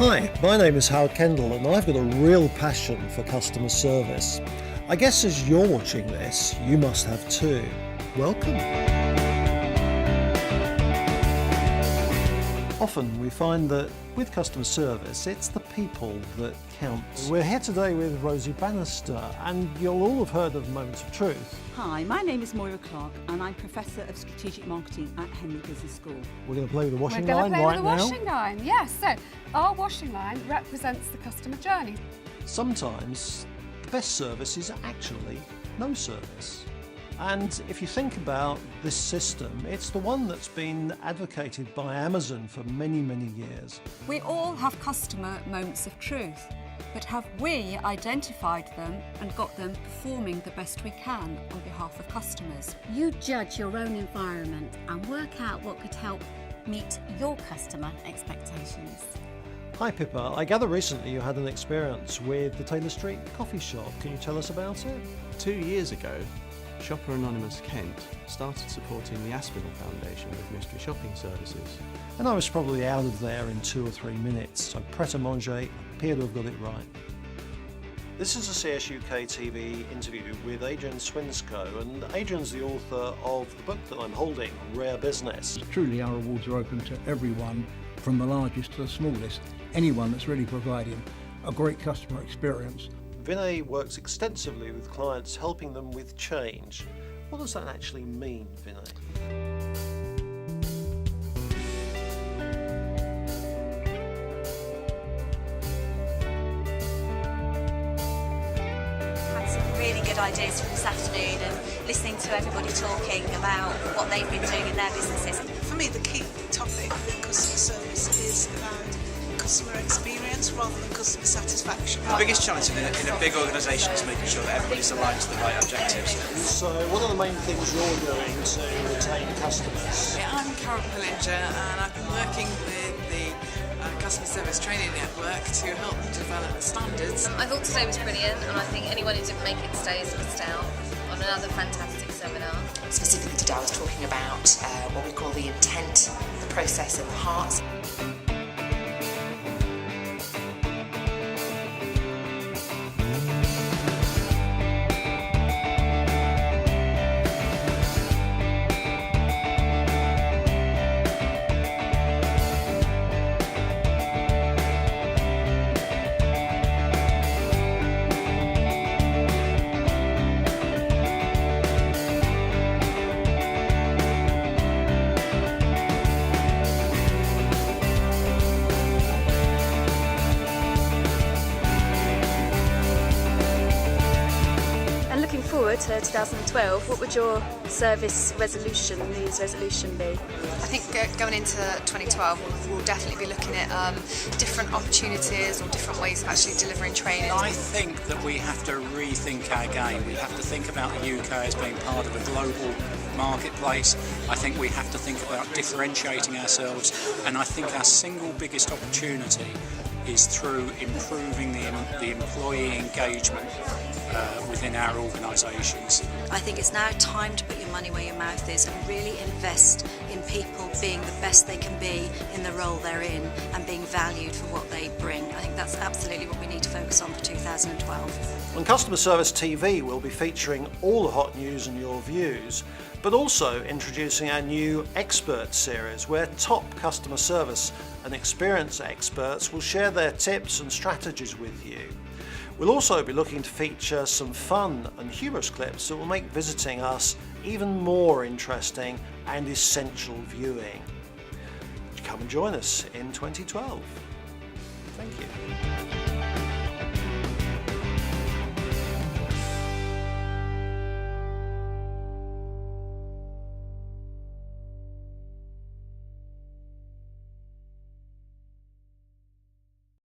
Hi, my name is Howard Kendall and I've got a real passion for customer service. I guess as you're watching this, you must have too. Welcome. Often we find that with customer service, it's the people that count. We're here today with Rosie Bannister, and you'll all have heard of Moments of Truth. Hi, my name is Moira Clark and I'm Professor of Strategic Marketing at Henley Business School. We're going to play with the washing We're line going to play right with the now. washing line, yes. So our washing line represents the customer journey. Sometimes the best service is actually no service. And if you think about this system, it's the one that's been advocated by Amazon for many, many years. We all have customer moments of truth, but have we identified them and got them performing the best we can on behalf of customers? You judge your own environment and work out what could help meet your customer expectations. Hi Pippa, I gather recently you had an experience with the Taylor Street coffee shop. Can you tell us about it? 2 years ago, Shopper Anonymous Kent started supporting the Aspinall Foundation with mystery shopping services. And I was probably out of there in 2 or 3 minutes, so pret-a-manger, appear to have got it right. This is a CSUKTV interview with Adrian Swinscoe, and Adrian's the author of the book that I'm holding, Rare Business. Truly our awards are open to everyone, from the largest to the smallest, anyone that's really providing a great customer experience. Vinay works extensively with clients, helping them with change. What does that actually mean, Vinay? Had some really good ideas from this afternoon and listening to everybody talking about what they've been doing in their businesses. For me, the key topic in customer service is around customer experience rather than customer satisfaction. The biggest challenge in a big organisation is making sure that everybody's aligned to the right objectives. So what are the main things you're doing to retain customers? I'm Carol Pillinger and I've been working with the Customer Service Training Network to help them develop the standards. I thought today was brilliant, and I think anyone who didn't make it today has missed out on another fantastic seminar. Specifically today I was talking about what we call the intent, the process and the heart. Forward to 2012, what would your service resolution, New Year's resolution be? I think going into 2012, we'll definitely be looking at different opportunities or different ways of actually delivering training. I think that we have to rethink our game. We have to think about the UK as being part of a global marketplace. I think we have to think about differentiating ourselves, and I think our single biggest opportunity is through improving the employee engagement within our organisations. I think it's now time to put your money where your mouth is and really invest in people being the best they can be in the role they're in and being valued for what they bring. I think that's absolutely what we need to focus on for 2012. On Customer Service TV, we'll be featuring all the hot news and your views, but also introducing our new Expert series, where top customer service and experience experts will share their tips and strategies with you. We'll also be looking to feature some fun and humorous clips that will make visiting us even more interesting and essential viewing. Come and join us in 2012. Thank you.